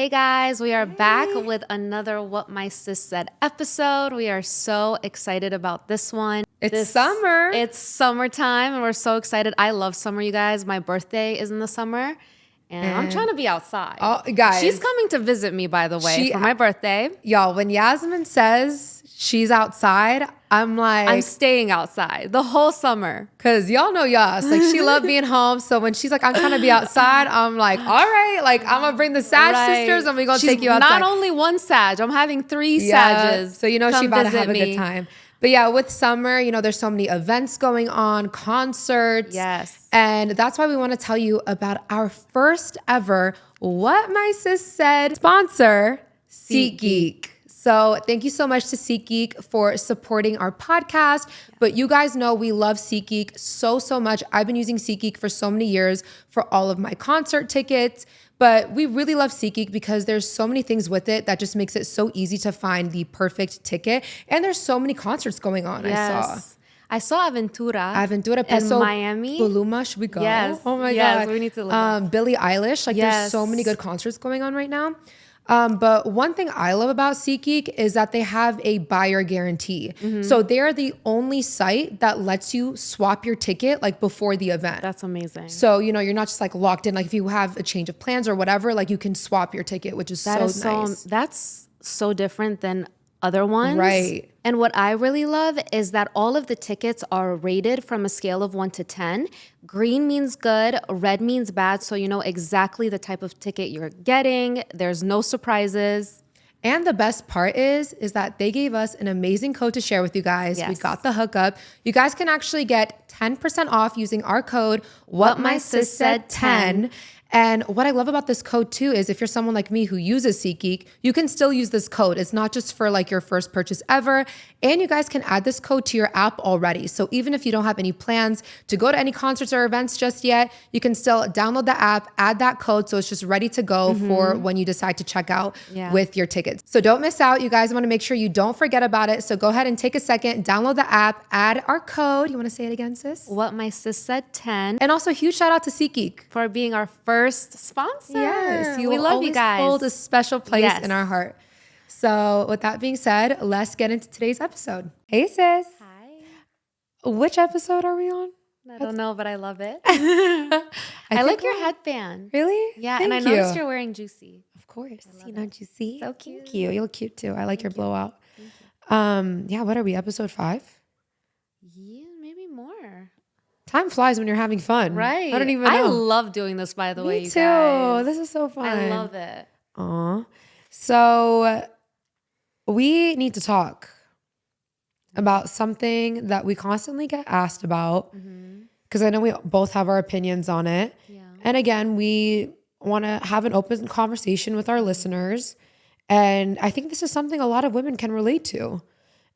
Hey guys, we are back with another What My Sis Said episode. We are so excited about this one. It's summer. It's summertime and we're so excited. I love summer, you guys. My birthday is in the summer and I'm trying to be outside. Oh, guys. She's coming to visit me, by the way, for my birthday. Y'all, when Yasmin says she's outside, I'm like... I'm staying outside the whole summer. Because y'all know Yas. Like, she loved being home. So when she's like, I'm trying to be outside, I'm like, all right. Like, I'm going to bring the Sag sisters and we're going to take you outside. Not only one Sag. I'm having 3 Sages. So you know she's about to have a good time. But yeah, with summer, you know, there's so many events going on, concerts. Yes. And that's why we want to tell you about our first ever What My Sis Said sponsor, SeatGeek. So thank you so much to SeatGeek for supporting our podcast. But you guys know we love SeatGeek so much. I've been using SeatGeek for so many years for all of my concert tickets. But we really love SeatGeek because there's so many things with it that just makes it so easy to find the perfect ticket. And there's so many concerts going on. Yes. I saw Aventura Peso, in Miami. Buluma, should we go? Yes. Oh my yes, God. we need to look. Billie Eilish. Like there's so many good concerts going on right now. But one thing I love about SeatGeek is that they have a buyer guarantee. So they're the only site that lets you swap your ticket like before the event. That's amazing. So, you know, you're not just like locked in. Like if you have a change of plans or whatever, like you can swap your ticket, which is nice. That's so different than other ones. Right. And what I really love is that all of the tickets are rated from a scale of 1 to 10. Green means good, red means bad, so you know exactly the type of ticket you're getting. There's no surprises. And the best part is that they gave us an amazing code to share with you guys. Yes. We got the hookup. You guys can actually get 10% off using our code WhatMySisSaid10. And what I love about this code too is if you're someone like me who uses SeatGeek, you can still use this code. It's not just for like your first purchase ever. And you guys can add this code to your app already. So even if you don't have any plans to go to any concerts or events just yet, you can still download the app, add that code so it's just ready to go for when you decide to check out with your tickets. So don't miss out. You guys want to make sure you don't forget about it. So go ahead and take a second, download the app, add our code. You want to say it again, sis? What My Sis Said 10. And also huge shout out to SeatGeek for being our first sponsor. Yes, we love you guys. Hold a special place in our heart. So with that being said, let's get into today's episode. Hey sis. Hi. Which episode are we on? I don't know, but I love it. I like your headband. Really? Yeah, Thank and I noticed you're wearing Juicy. Of course. You know Juicy. So cute. Thank you. You look cute too. I like your blowout. Yeah, what are we? Episode 5? Yeah, maybe more. Time flies when you're having fun. Right. I don't even know. I love doing this, by the way, Me you too. guys. This is so fun. I love it. Aw. So we need to talk about something that we constantly get asked about because I know we both have our opinions on it. Yeah. And again, we want to have an open conversation with our listeners. And I think this is something a lot of women can relate to.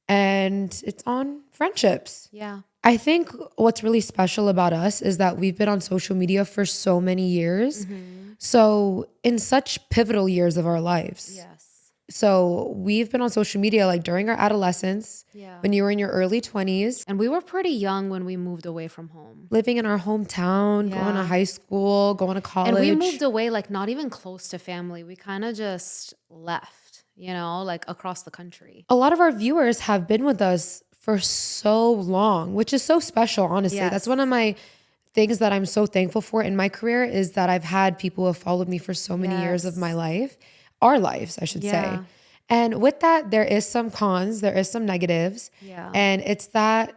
And it's on friendships. Yeah. I think what's really special about us is that we've been on social media for so many years. So in such pivotal years of our lives. Yes. So we've been on social media like during our adolescence, when you were in your early 20s. And we were pretty young when we moved away from home. Living in our hometown, going to high school, going to college. And we moved away like not even close to family. We kind of just left, you know, like across the country. A lot of our viewers have been with us for so long, which is so special, honestly. Yes. That's one of my things that I'm so thankful for in my career is that I've had people who have followed me for so many years of my life, our lives, I should say. And with that, there is some cons, there is some negatives. And it's that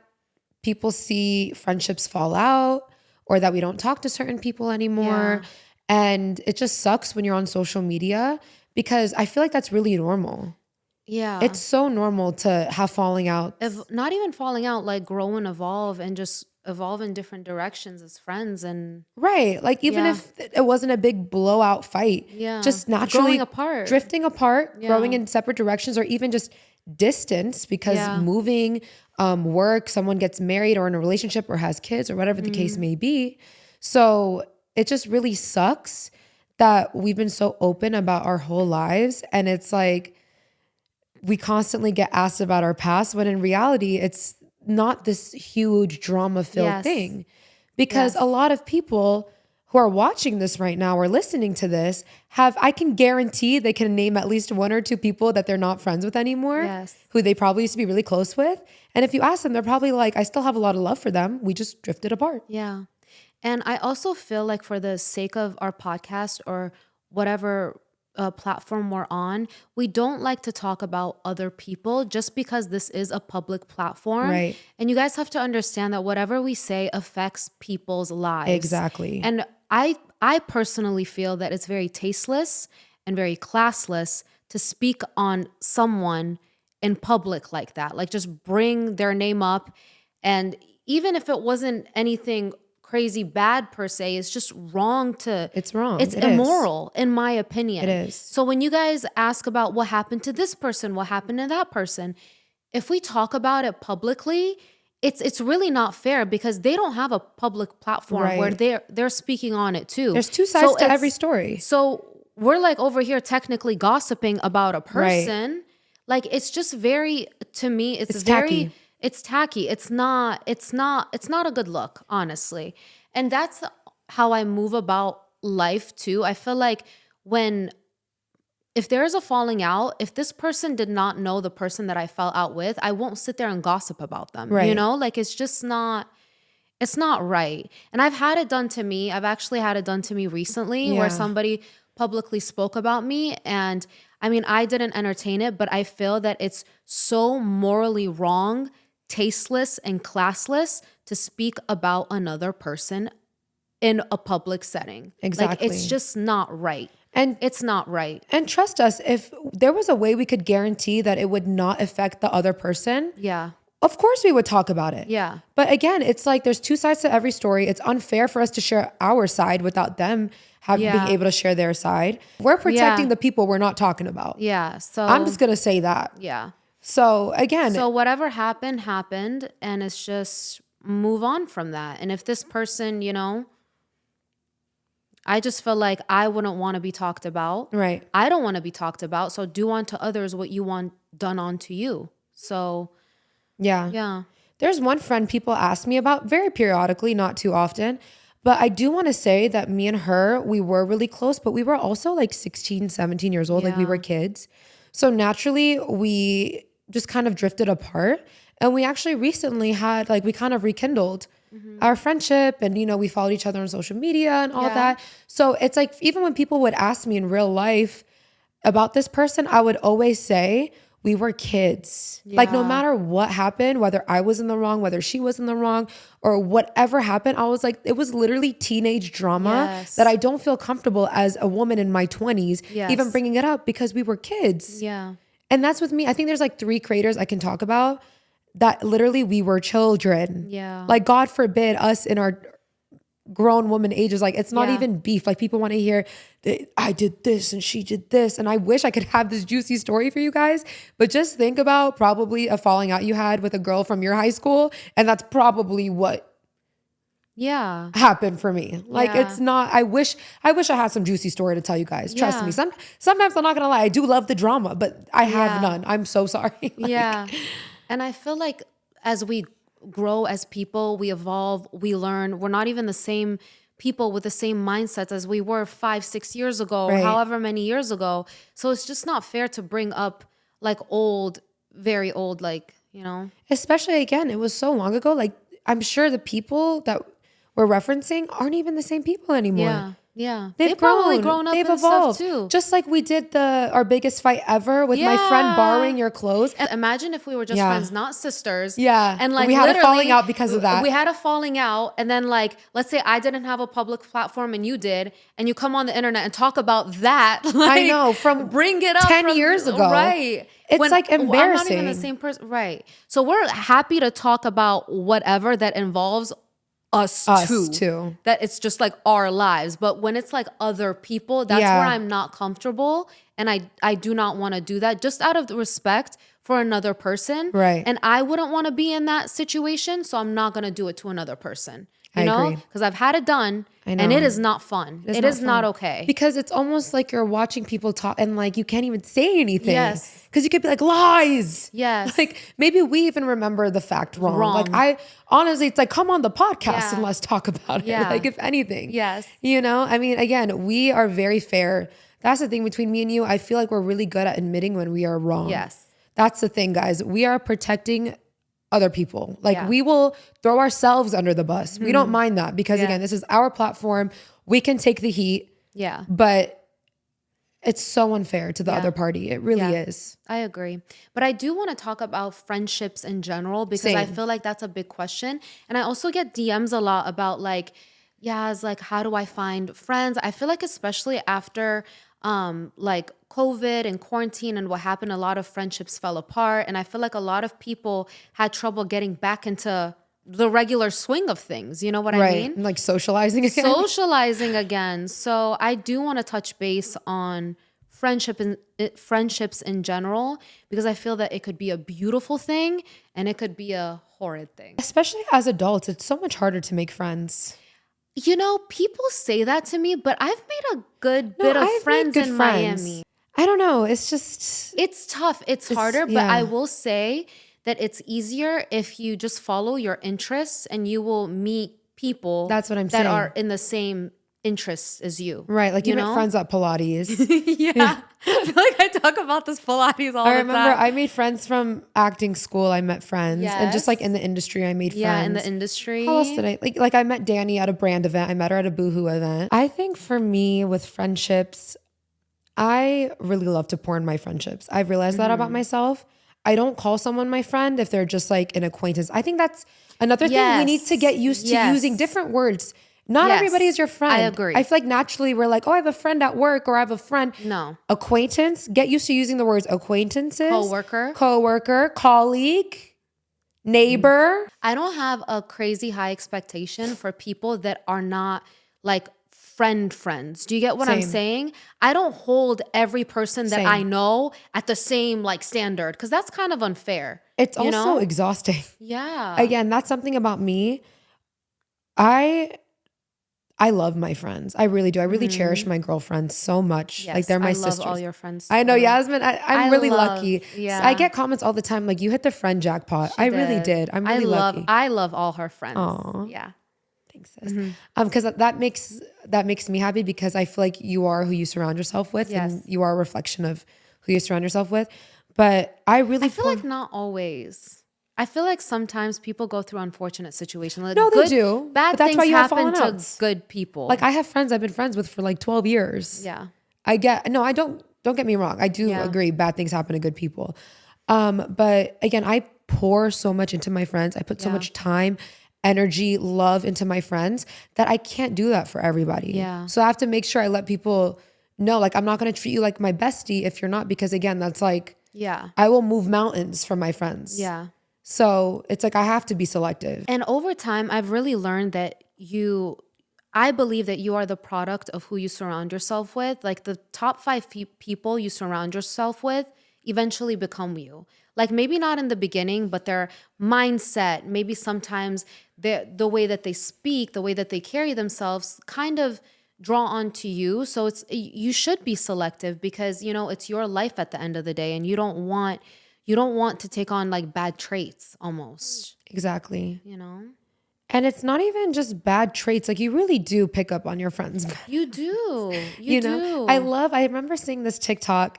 people see friendships fall out or that we don't talk to certain people anymore. And it just sucks when you're on social media because I feel like that's really normal. Yeah. It's so normal to have falling out. Not even falling out, like grow and evolve and just evolve in different directions as friends and right. Like even if it wasn't a big blowout fight, just naturally growing apart, drifting apart, growing in separate directions, or even just distance because moving, work, someone gets married or in a relationship or has kids or whatever the case may be. So it just really sucks that we've been so open about our whole lives. And it's like, we constantly get asked about our past when in reality, it's not this huge drama-filled thing. Because a lot of people who are watching this right now or listening to this I can guarantee they can name at least one or two people that they're not friends with anymore, Yes. who they probably used to be really close with. And if you ask them, they're probably like, I still have a lot of love for them. We just drifted apart. Yeah. And I also feel like for the sake of our podcast or whatever platform we're on, we don't like to talk about other people just because this is a public platform. Right. And you guys have to understand that whatever we say affects people's lives. Exactly. And I personally feel that it's very tasteless and very classless to speak on someone in public like that. Like just bring their name up. And even if it wasn't anything crazy bad per se, it's just wrong to... It's wrong. It's immoral, in my opinion. It is. So when you guys ask about what happened to this person, what happened to that person, if we talk about it publicly, it's really not fair because they don't have a public platform where they're speaking on it too. There's two sides to every story. So we're like over here technically gossiping about a person. Right. Like it's just very, to me, it's tacky. very... It's tacky. It's not a good look, honestly. And that's how I move about life too. I feel like if there is a falling out, if this person did not know the person that I fell out with, I won't sit there and gossip about them. Right. You know, like it's not right. And I've had it done to me. I've actually had it done to me recently where somebody publicly spoke about me. And I mean, I didn't entertain it, but I feel that it's so morally wrong, tasteless and classless to speak about another person in a public setting. Exactly. Like it's just not right. And it's not right. And trust us, if there was a way we could guarantee that it would not affect the other person, Yeah. of course we would talk about it. Yeah. But again, it's like there's two sides to every story. It's unfair for us to share our side without them being able to share their side. We're protecting the people we're not talking about. Yeah. So I'm just going to say that. Yeah. So again, So whatever happened, and it's just move on from that. And if this person, you know, I just feel like I wouldn't want to be talked about. right. I don't want to be talked about. So do unto others what you want done unto you. So Yeah. yeah. There's one friend people ask me about very periodically, not too often. But I do want to say that me and her, we were really close, but we were also like 16, 17 years old. Like we were kids. So naturally, we just kind of drifted apart. And we actually recently had, like, we kind of rekindled our friendship, and, you know, we followed each other on social media and all that. So it's like, even when people would ask me in real life about this person, I would always say we were kids. Like no matter what happened, whether I was in the wrong, whether she was in the wrong, or whatever happened, I was like, it was literally teenage drama that I don't feel comfortable as a woman in my 20s even bringing it up because we were kids. Yeah. And that's with me. I think there's like 3 creators I can talk about that literally we were children. Yeah. Like God forbid us in our grown woman ages. Like it's not even beef. Like people want to hear that I did this and she did this. And I wish I could have this juicy story for you guys. But just think about probably a falling out you had with a girl from your high school. And that's probably what happened for me. Like it's not, I wish I had some juicy story to tell you guys. Trust me. Sometimes I'm not gonna lie, I do love the drama, but I have none. I'm so sorry. Like, And I feel like as we grow as people, we evolve, we learn. We're not even the same people with the same mindsets as we were 5-6 years ago, or however many years ago. So it's just not fair to bring up like old, very old, like, you know. Especially again, it was so long ago. Like I'm sure the people that we're referencing aren't even the same people anymore. Yeah. They've probably grown up They've and evolved stuff too. Just like we did our biggest fight ever with my friend borrowing your clothes. And imagine if we were just friends, not sisters. Yeah. And like we had a literally, falling out because of that. We had a falling out. And then like, let's say I didn't have a public platform and you did, and you come on the internet and talk about that. Like, I know, from bring it up 10 years ago. Right. It's like embarrassing. I'm not even the same person. Right. So we're happy to talk about whatever that involves us too. That it's just like our lives. But when it's like other people, that's where I'm not comfortable. And I do not want to do that just out of the respect for another person. Right. And I wouldn't want to be in that situation. So I'm not going to do it to another person. You I know, agree. because I've had it done and know. it is not fun. It is not okay. Because it's almost like you're watching people talk and like you can't even say anything. Yes. Because you could be like, lies. Yes. Like maybe we even remember the fact wrong. Like I honestly, it's like, come on the podcast and let's talk about it. Yeah. Like if anything. Yes. You know, I mean, again, we are very fair. That's the thing between me and you. I feel like we're really good at admitting when we are wrong. Yes. That's the thing, guys. We are protecting other people. Like Yeah. we will throw ourselves under the bus. We don't mind that because again, this is our platform. We can take the heat. Yeah. But it's so unfair to the other party. It really is. I agree. But I do want to talk about friendships in general because I Same. feel like that's a big question. And I also get DMs a lot about like, like how do I find friends? I feel like especially after like COVID and quarantine and what happened, a lot of friendships fell apart. And I feel like a lot of people had trouble getting back into the regular swing of things. You know what I mean? Like socializing again. Socializing again. So I do want to touch base on friendships in general because I feel that it could be a beautiful thing and it could be a horrid thing. Especially as adults, it's so much harder to make friends. You know, people say that to me, but I've made a good bit of friends in Miami. I don't know. It's just... It's tough. It's harder, but I will say that it's easier if you just follow your interests and you will meet people That's what I'm that saying. are in the same interests as you. Right. Like you met friends at Pilates. Yeah. I feel like I talk about this Pilates all the time. I remember I made friends from acting school. I met friends. And just like in the industry, I made friends. Yeah, in the industry. How else did I? Like I met Danny at a brand event. I met her at a Boohoo event. I think for me with friendships, I really love to pour in my friendships. I've realized that about myself. I don't call someone my friend if they're just like an acquaintance. I think that's another thing we need to get used to using different words. Not everybody is your friend. I agree. I feel like naturally we're like, oh, I have a friend at work or I have a friend. No. Acquaintance. Get used to using the words acquaintances. Coworker. Colleague. Neighbor. I don't have a crazy high expectation for people that are not like friends. Do you get what I'm saying? I don't hold every person that I know at the same like standard because that's kind of unfair. It's also exhausting. Yeah. Again, that's something about me. I love my friends. I really do. I really cherish my girlfriends so much. Yes, like they're my sisters. I love all your friends. I know, Yasmin. I'm really lucky. Yeah. I get comments all the time like, you hit the friend jackpot. I really did. I'm really lucky. I love all her friends. Aww. Yeah. Thanks, sis. Because that makes me happy because I feel like you are who you surround yourself with, and you are a reflection of who you surround yourself with. But I feel like not always. I feel like sometimes people go through unfortunate situations. Like no, they do. Bad but that's things why you have happen fallen to outs. good people. Like I have friends I've been friends with for like 12 years. Yeah. I don't get me wrong. I do agree bad things happen to good people. But again, I pour so much into my friends. I put so much time, energy, love into my friends that I can't do that for everybody. Yeah. So I have to make sure I let people know, like, I'm not going to treat you like my bestie if you're not, because again, that's like, I will move mountains for my friends. Yeah. So it's like, I have to be selective. And over time, I've really learned that I believe that you are the product of who you surround yourself with. Like the top 5 people you surround yourself with eventually become you. Like maybe not in the beginning, but their mindset, maybe sometimes the way that they speak, the way that they carry themselves kind of draw onto you. So you should be selective because, it's your life at the end of the day and you don't want to take on like bad traits almost. Exactly. And it's not even just bad traits. Like you really do pick up on your friends. You do. You do. I remember seeing this TikTok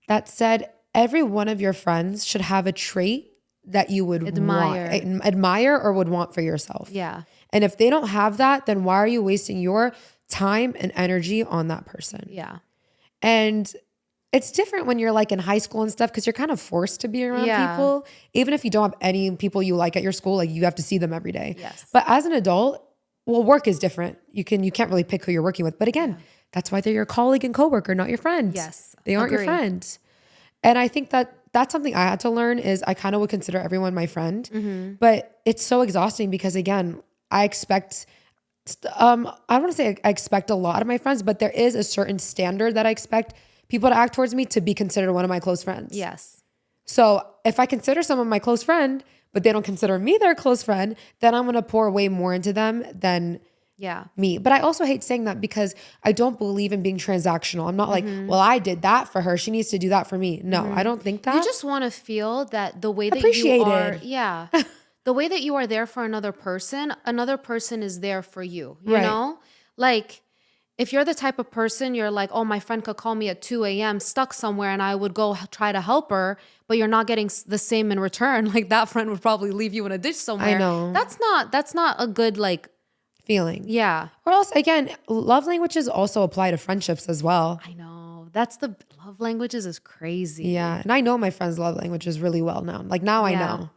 that said every one of your friends should have a trait that you would admire or would want for yourself. Yeah. And if they don't have that, then why are you wasting your time and energy on that person? Yeah. And it's different when you're like in high school and stuff because you're kind of forced to be around people. Even if you don't have any people you like at your school, like you have to see them every day. Yes. But as an adult, well, work is different. You can't really pick who you're working with. But again, that's why they're your colleague and coworker, not your friend. Yes. They aren't your friend. And I think that's something I had to learn is I kind of would consider everyone my friend. Mm-hmm. But it's so exhausting because again, I expect I don't want to say I expect a lot of my friends, but there is a certain standard that I expect people to act towards me to be considered one of my close friends. Yes. So if I consider someone my close friend, but they don't consider me their close friend, then I'm going to pour way more into them than me. But I also hate saying that because I don't believe in being transactional. I'm not like, well, I did that for her, she needs to do that for me. No, I don't think that. You just want to feel that the way that Appreciated. you are, the way that you are there for another person is there for you, you know? Like, if you're the type of person, you're like, oh, my friend could call me at 2 a.m. stuck somewhere and I would go try to help her, but you're not getting the same in return. Like, that friend would probably leave you in a ditch somewhere. I know. That's not a good, like, feeling. Yeah. Or else, again, love languages also apply to friendships as well. I know. That's the love languages is crazy. Yeah. And I know my friends' love languages really well now. Like, now I know.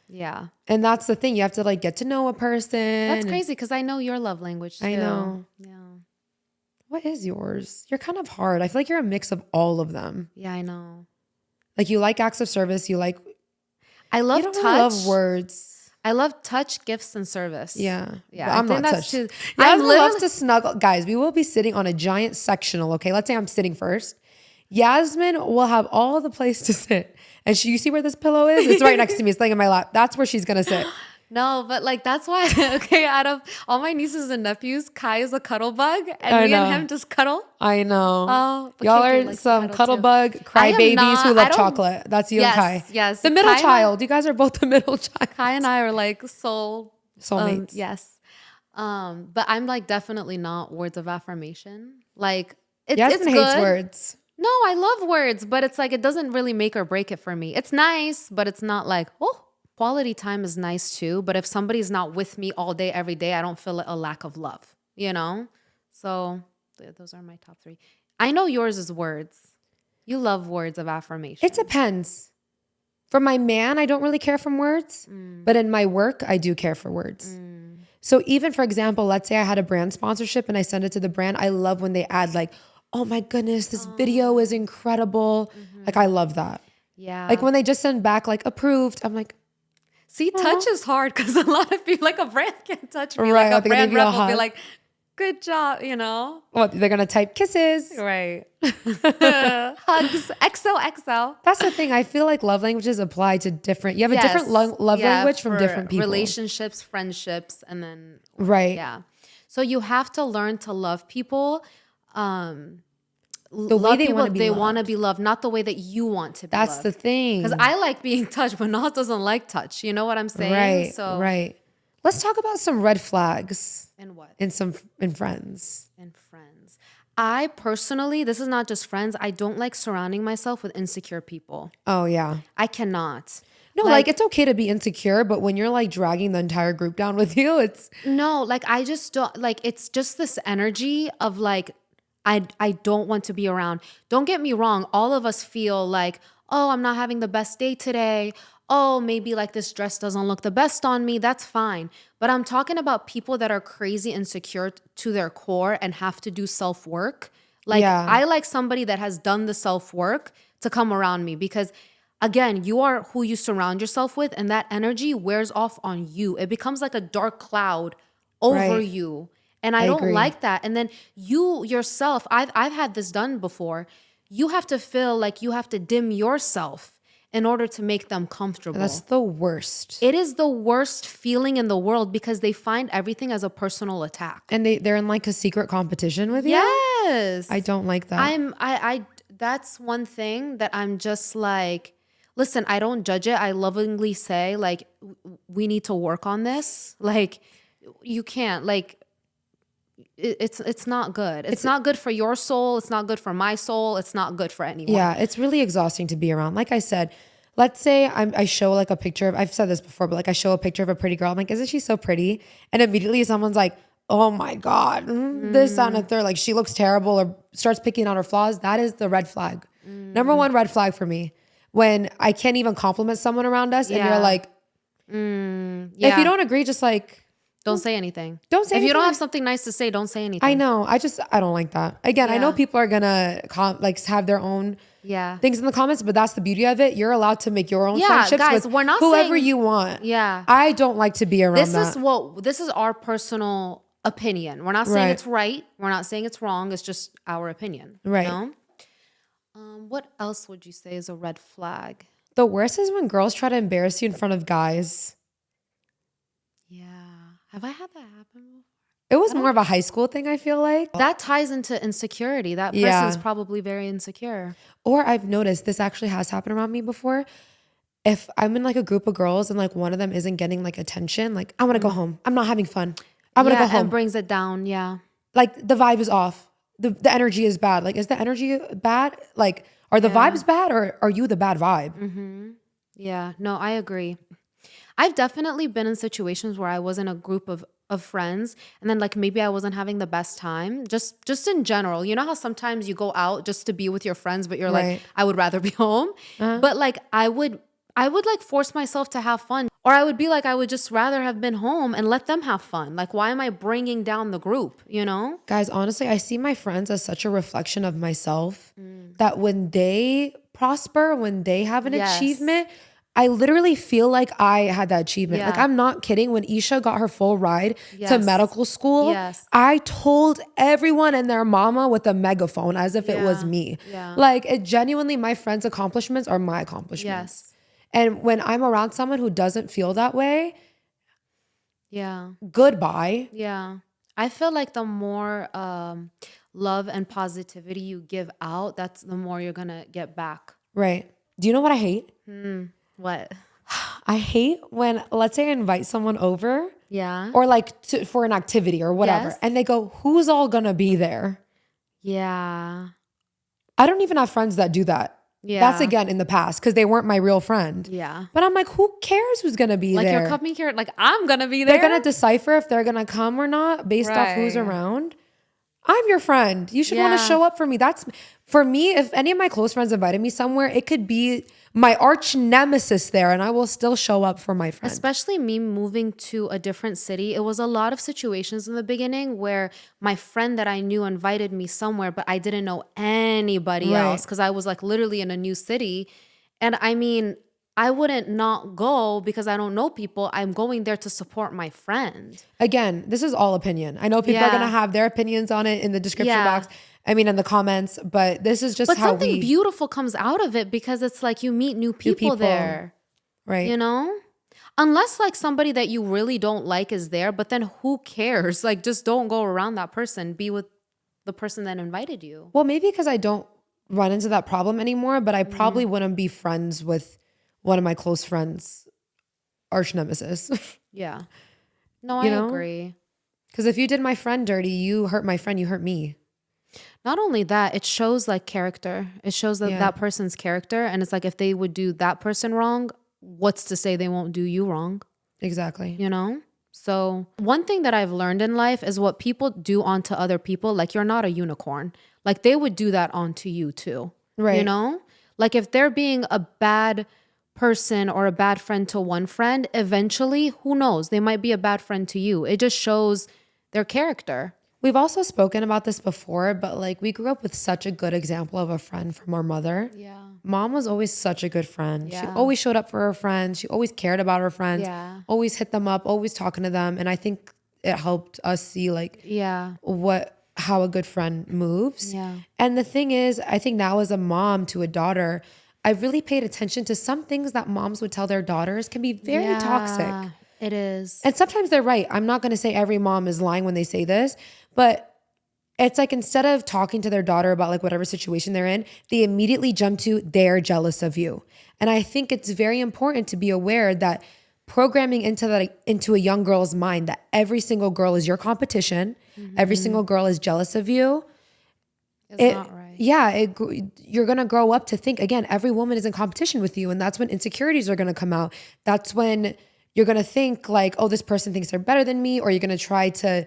Yeah. And that's the thing. You have to like get to know a person. That's crazy because I know your love language too. I know. Yeah. What is yours? You're kind of hard. I feel like you're a mix of all of them. Yeah, I know. Like, you like acts of service. You like. I love you don't touch. Really love words. I love touch, gifts, and service. Yeah. Yeah. But I'm not touched. Too. I love to snuggle. Guys, we will be sitting on a giant sectional. Okay. Let's say I'm sitting first. Yasmin will have all the place to sit. And you see where this pillow is? It's right next to me. It's laying in my lap. That's where she's going to sit. No, but like that's why, okay, out of all my nieces and nephews, Kai is a cuddle bug and me and him just cuddle. I know. Oh, y'all are some cuddle bug crybabies who love chocolate. That's you and Kai. Yes. The middle child. You guys are both the middle child. Kai and I are like soulmates. Yes. But I'm like definitely not words of affirmation. Like it's Yasmin good. hates words. No, I love words, but it's like it doesn't really make or break it for me. It's nice, but it's not like, oh. Quality time is nice too, but if somebody's not with me all day, every day, I don't feel a lack of love, you know? So those are my top 3. I know yours is words. You love words of affirmation. It depends. For my man, I don't really care for words, but in my work, I do care for words. So even, for example, let's say I had a brand sponsorship and I send it to the brand. I love when they add like, oh my goodness, this video is incredible. Like, I love that. Yeah. Like when they just send back like approved, I'm like, see, touch is hard because a lot of people, like a brand can't touch me. Right, like a brand rep will be like, good job, you know? Well, they're going to type kisses. Right. Hugs, XOXO. That's the thing. I feel like love languages apply to different, you have a different love language from different people. Relationships, friendships, and then. Right. Yeah. So you have to learn to love people. The way they want to be they loved. want to be loved, not the way that you want to be loved. That's the thing. Because I like being touched, but Naz doesn't like touch. You know what I'm saying? Right. So right. Let's talk about some red flags. In what? In friends. In friends. I personally, this is not just friends. I don't like surrounding myself with insecure people. Oh yeah. I cannot. No, like it's okay to be insecure, but when you're like dragging the entire group down with you, it's no. Like I just don't like. It's just this energy of like. I don't want to be around. Don't get me wrong. All of us feel like, oh, I'm not having the best day today. Oh, maybe like this dress doesn't look the best on me. That's fine. But I'm talking about people that are crazy insecure to their core and have to do self-work. Like I like somebody that has done the self-work to come around me because again, you are who you surround yourself with and that energy wears off on you. It becomes like a dark cloud over you. And I don't like that. And then you yourself, I've had this done before. You have to feel like you have to dim yourself in order to make them comfortable. That's the worst. It is the worst feeling in the world because they find everything as a personal attack. And they're in like a secret competition with you? Yes. I don't like that. I that's one thing that I'm just like, listen, I don't judge it. I lovingly say like, we need to work on this. Like you can't like, it's not good. It's not good for your soul. It's not good for my soul. It's not good for anyone. Yeah, it's really exhausting to be around. Like I said, let's say I show like a picture of, I've said this before, but like I show a picture of a pretty girl. I'm like, isn't she so pretty? And immediately someone's like, oh my God, this, that, and the third. Like she looks terrible or starts picking on her flaws. That is the red flag. Number one red flag for me. When I can't even compliment someone around us and you're like, if you don't agree, just like, don't say anything. Don't say anything. If you don't have something nice to say, don't say anything. I know. I don't like that. Again, I know people are going to like have their own things in the comments, but that's the beauty of it. You're allowed to make your own friendships guys, with we're not whoever saying, you want. Yeah. I don't like to be around This is our personal opinion. We're not saying it's right. We're not saying it's wrong. It's just our opinion. Right. You know? What else would you say is a red flag? The worst is when girls try to embarrass you in front of guys. Yeah. Have I had that happen before? It was more of a high school thing, I feel like. That ties into insecurity. That Yeah. person's probably very insecure. Or I've noticed this actually has happened around me before. If I'm in like a group of girls and like one of them isn't getting like attention, like I want to go home. I'm not having fun. I want to go home. And brings it down. Yeah. Like the vibe is off. The energy is bad. Like, is the energy bad? Like, are the vibes bad or are you the bad vibe? Yeah. No, I agree. I've definitely been in situations where I was in a group of friends and then like maybe I wasn't having the best time. Just in general. You know how sometimes you go out just to be with your friends, but you're Right. like, I would rather be home. But like I would like force myself to have fun. Or I would be like, I would just rather have been home and let them have fun. Like, why am I bringing down the group, you know? Guys, honestly, I see my friends as such a reflection of myself that when they prosper, when they have an Yes. achievement, I literally feel like I had that achievement. Yeah. Like, I'm not kidding. When Isha got her full ride to Yes. medical school, Yes. I told everyone and their mama with a megaphone as if it was Yeah. me. Yeah. Like, it genuinely, my friends' accomplishments are my accomplishments. Yes. And when I'm around someone who doesn't feel that way, Yeah. goodbye. Yeah. I feel like the more love and positivity you give out, that's the more you're going to get back. Right. Do you know what I hate? What? I hate when, let's say I invite someone over Yeah. or like for an activity or whatever, Yes. and they go, who's all gonna be there? Yeah. I don't even have friends that do that. Yeah. That's again in the past because they weren't my real friend. Yeah. But I'm like, who cares who's gonna be Like there? you're coming here, like I'm going to be there. They're gonna decipher if they're gonna come or not based off who's Right. around. I'm your friend. You should want Yeah. to show up for me. That's for me. If any of my close friends invited me somewhere, it could be my arch nemesis there, and I will still show up for my friend. Especially me moving to a different city. It was a lot of situations in the beginning where my friend that I knew invited me somewhere, but I didn't know anybody Right. else because I was like literally in a new city. And I mean, I wouldn't not go because I don't know people. I'm going there to support my friend. Again, this is all opinion. I know people are Yeah. gonna have their opinions on it in the description Yeah. box. I mean, in the comments, but this is just But how something we, beautiful comes out of it because it's like you meet new people, people. there, right? you know? Unless like somebody that you really don't like is there, but then who cares? Like just don't go around that person. Be with the person that invited you. Well, maybe because I don't run into that problem anymore, but I probably wouldn't be friends with one of my close friends, arch nemesis. Yeah. No, You I know? agree. Because if you did my friend dirty, you hurt my friend, you hurt me. Not only that, it shows like character. It shows that Yeah. that person's character. And it's like if they would do that person wrong, what's to say they won't do you wrong? Exactly. You know? So one thing that I've learned in life is what people do onto other people. Like you're not a unicorn. Like they would do that onto you too. Right. You know? Like if they're being a bad person or a bad friend to one friend, eventually, who knows? They might be a bad friend to you. It just shows their character. We've also spoken about this before, but like we grew up with such a good example of a friend from our mother. Yeah. Mom was always such a good friend. She Yeah. always showed up for her friends. She always cared about her friends. Yeah. Always hit them up, always talking to them. And I think it helped us see like Yeah. how a good friend moves. Yeah. And the thing is, I think now as a mom to a daughter, I've really paid attention to some things that moms would tell their daughters can be very toxic. It is. And sometimes they're right. I'm not going to say every mom is lying when they say this, but it's like instead of talking to their daughter about like whatever situation they're in, they immediately jump to they're jealous of you. And I think it's very important to be aware that programming into a young girl's mind that every single girl is your competition, every single girl is jealous of you. It's not right. Yeah, you're going to grow up to think, again, every woman is in competition with you. And that's when insecurities are going to come out. That's when you're going to think like, oh, this person thinks they're better than me, or you're going to try to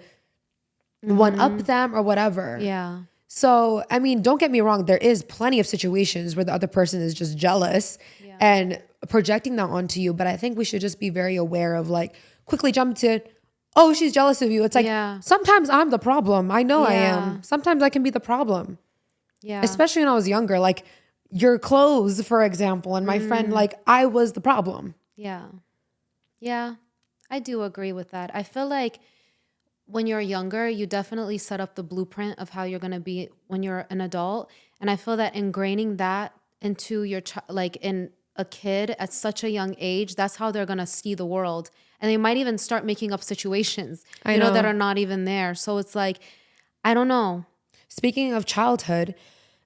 one up them or whatever. Yeah. So, I mean, don't get me wrong. There is plenty of situations where the other person is just jealous and projecting that onto you. But I think we should just be very aware of like quickly jump to, oh, she's jealous of you. It's like, sometimes I'm the problem. I know I am. Sometimes I can be the problem. Yeah. Especially when I was younger, like your clothes, for example, and my friend, like I was the problem. Yeah. Yeah. I do agree with that. I feel like when you're younger, you definitely set up the blueprint of how you're going to be when you're an adult. And I feel that ingraining that into your a kid at such a young age, that's how they're going to see the world. And they might even start making up situations, I know. that are not even there. So it's like, I don't know. Speaking of childhood,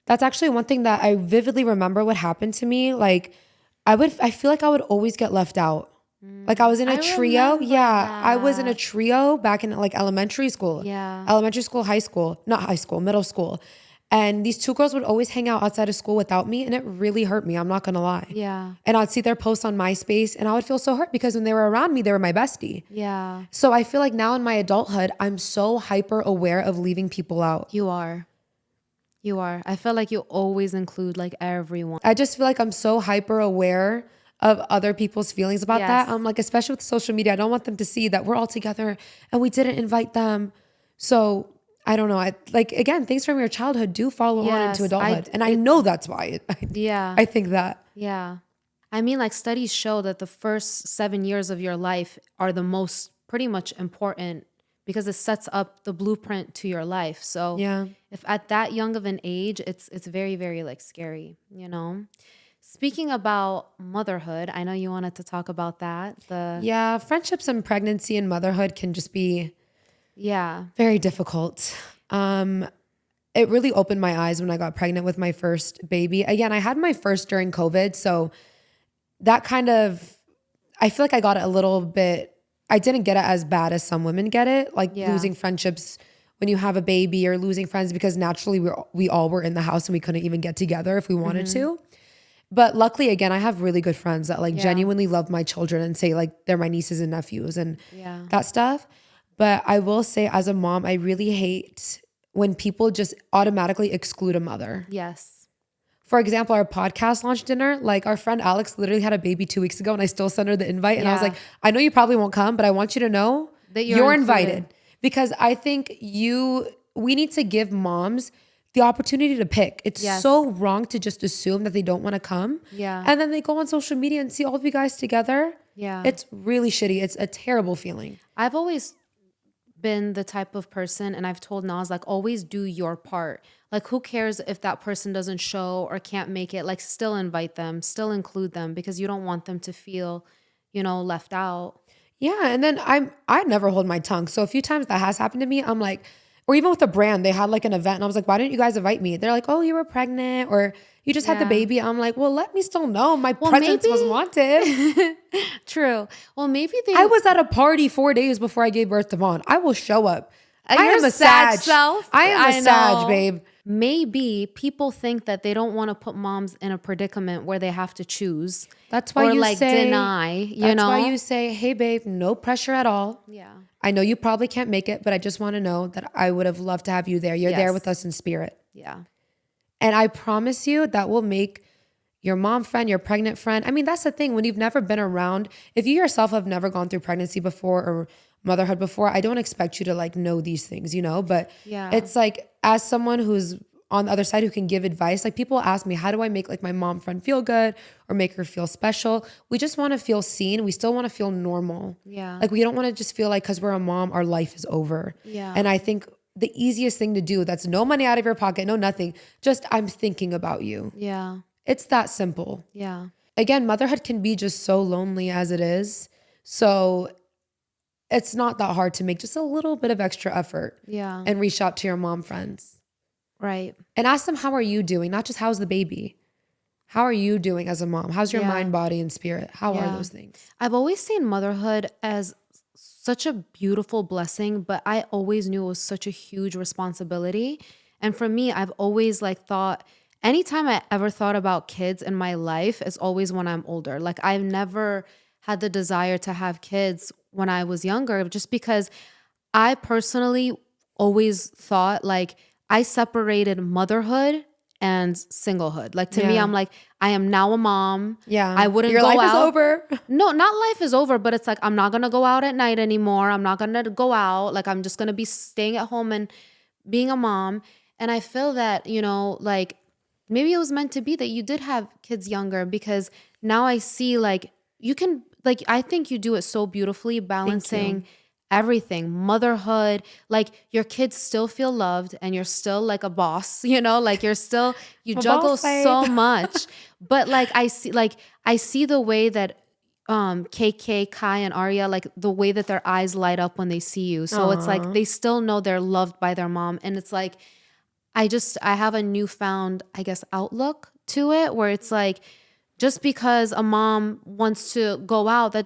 that's actually one thing that I vividly remember what happened to me. Like I feel like I would always get left out. Like I was in a I trio. remember Yeah. I was in a that. trio back in like elementary school. Yeah. Elementary school, high school, not high school, middle school. And these two girls would always hang out outside of school without me. And it really hurt me. I'm not going to lie. Yeah. And I'd see their posts on MySpace and I would feel so hurt because when they were around me, they were my bestie. Yeah. So I feel like now in my adulthood, I'm so hyper aware of leaving people out. You are. You are. I feel like you always include like everyone. I just feel like I'm so hyper aware of other people's feelings about that. Yes. I'm like, especially with social media, I don't want them to see that we're all together and we didn't invite them. So I don't know. Again, things from your childhood do follow on Yes, into adulthood. And I know that's why. Yeah. I think that. Yeah. I mean, like studies show that the first 7 years of your life are the most pretty much important because it sets up the blueprint to your life. So Yeah. if at that young of an age, it's very, very like scary, Speaking about motherhood, I know you wanted to talk about that. Yeah. Friendships and pregnancy and motherhood can just be Yeah. very difficult. It really opened my eyes when I got pregnant with my first baby. Again, I had my first during COVID. So that I feel like I got it a little bit, I didn't get it as bad as some women get it, like losing friendships when you have a baby or losing friends because naturally we all were in the house and we couldn't even get together if we wanted to. But luckily, again, I have really good friends that like genuinely love my children and say like they're my nieces and nephews and that stuff. But I will say as a mom, I really hate when people just automatically exclude a mother. Yes. For example, our podcast launch dinner, like our friend Alex literally had a baby 2 weeks ago and I still sent her the invite. And I was like, I know you probably won't come, but I want you to know That you're included. invited. Because I think we need to give moms the opportunity to pick. It's so wrong to just assume that they don't want to come. Yeah. And then they go on social media and see all of you guys together. Yeah. It's really shitty. It's a terrible feeling. I've always been the type of person, and I've told Naz, like, always do your part. Like, who cares if that person doesn't show or can't make it? Like, still invite them, still include them because you don't want them to feel, left out. Yeah. And then I never hold my tongue. So a few times that has happened to me, I'm like, or even with a brand, they had like an event and I was like, why didn't you guys invite me? They're like, oh, you were pregnant or you just had the baby. I'm like, well, let me still know my presence was wanted. True. Well, maybe I was at a party 4 days before I gave birth to Vaughn. I will show up. I Your am a sad Sag. self. I am a I Sag, know. babe. Maybe people think that they don't want to put moms in a predicament where they have to choose. That's why or you like say, deny, That's why you say, hey, babe, no pressure at all. Yeah. I know you probably can't make it, but I just want to know that I would have loved to have you there. You're there Yes. with us in spirit. Yeah. And I promise you that will make your mom friend, your pregnant friend. I mean, that's the thing. When you've never been around, if you yourself have never gone through pregnancy before or motherhood before, I don't expect you to like know these things, But it's like as someone who's on the other side who can give advice, like people ask me, how do I make like my mom friend feel good or make her feel special? We just want to feel seen. We still want to feel normal. Yeah. Like we don't want to just feel like because we're a mom, our life is over. Yeah. And I think the easiest thing to do, that's no money out of your pocket, no nothing, just I'm thinking about you. Yeah. It's that simple. Yeah. Again, motherhood can be just so lonely as it is. So it's not that hard to make just a little bit of extra effort Yeah. and reach out to your mom friends Right. and ask them, how are you doing? Not just how's the baby? How are you doing as a mom? How's your mind, body, and spirit? How are those things? I've always seen motherhood as such a beautiful blessing, but I always knew it was such a huge responsibility. And for me, I've always like thought, anytime I ever thought about kids in my life, it's always when I'm older. Like I've never had the desire to have kids when I was younger, just because I personally always thought like I separated motherhood and singlehood. Like to me, I'm like, I am now a mom. Yeah. I wouldn't Your go life out. is over. No, not life is over, but it's like, I'm not going to go out at night anymore. I'm not going to go out. Like, I'm just going to be staying at home and being a mom. And I feel that, like maybe it was meant to be that you did have kids younger, because now I see like you can, like, I think you do it so beautifully, balancing everything, motherhood, like your kids still feel loved and you're still like a boss, like you're still, you A juggle boss, babe. so much. But like I see the way that KK, Kai, and Arya, like the way that their eyes light up when they see you. So it's like they still know they're loved by their mom. And it's like I have a newfound, I guess, outlook to it where it's like just because a mom wants to go out, that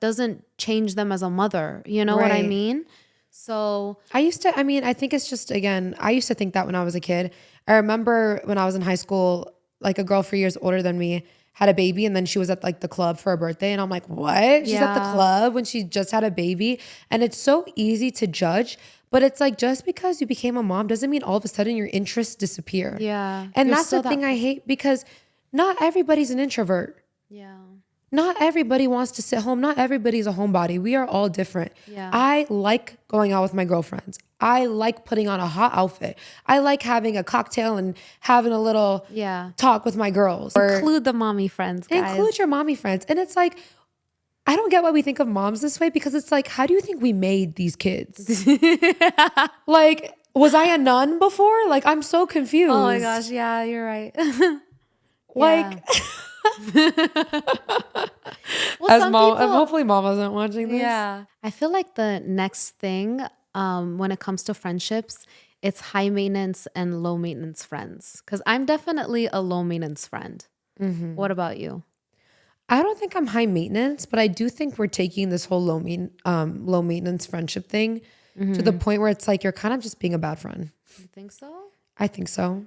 doesn't change them as a mother. You know what I Right. mean? So I think it's just, again, I used to think that when I was a kid. I remember when I was in high school, like a girl 3 years older than me had a baby and then she was at like the club for her birthday. And I'm like, what? She's at the Yeah. club when she just had a baby. And it's so easy to judge, but it's like, just because you became a mom doesn't mean all of a sudden your interests disappear. yeah. And You're that's still the thing I hate, because not everybody's an introvert. Yeah. Not everybody wants to sit home. Not everybody's a homebody. We are all different. Yeah. I like going out with my girlfriends. I like putting on a hot outfit. I like having a cocktail and having a little Yeah. talk with my girls. Or Include the mommy friends, guys. include your mommy friends. And it's like, I don't get why we think of moms this way, because it's like, how do you think we made these kids? Like, was I a nun before? Like, I'm so confused. Oh my gosh, yeah, you're right. Like, Well, as some mom, people- hopefully mom isn't watching this. Yeah. I feel like the next thing when it comes to friendships, it's high maintenance and low maintenance friends. Because I'm definitely a low maintenance friend. What about you? I don't think I'm high maintenance, but I do think we're taking this whole low maintenance friendship thing to the point where it's like you're kind of just being a bad friend. You think so? I think so.